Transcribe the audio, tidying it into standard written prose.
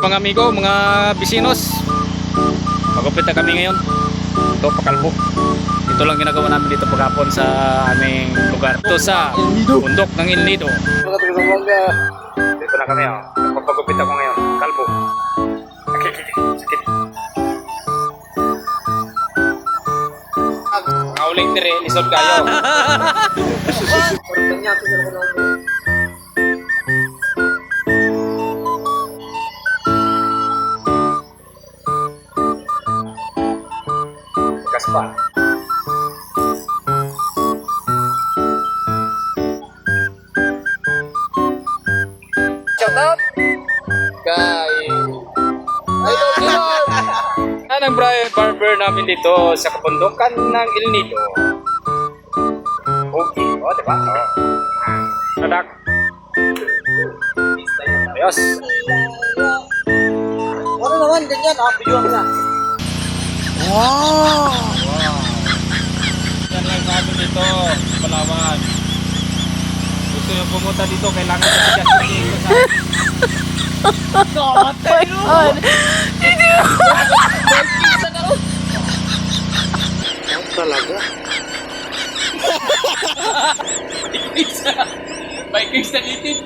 mga amigo, mga bisinos, magupit na kami ngayon. Ito, pakalbo. Ito lang ginagawa namin dito paghapon sa aming lugar. Ito sa bundok ng El Nido. Dito na kami, oh. Magpapagupit ako ngayon. Kalbo. Sakit. Kauling tire, lisod kayo. Kaspa. Shout out kay Idol Jimon. Ang Brian Barber namin dito sa kabundukan ng El Nido. Okay, o diba? Nadak. Ayos. Ano naman, ganyan, video na. Wow! Yan lang kami dito, Palawan. Gusto nyo pumunta dito, kailangan sa bigas dito sa... Oh my God! Talaga? Vikings na itin.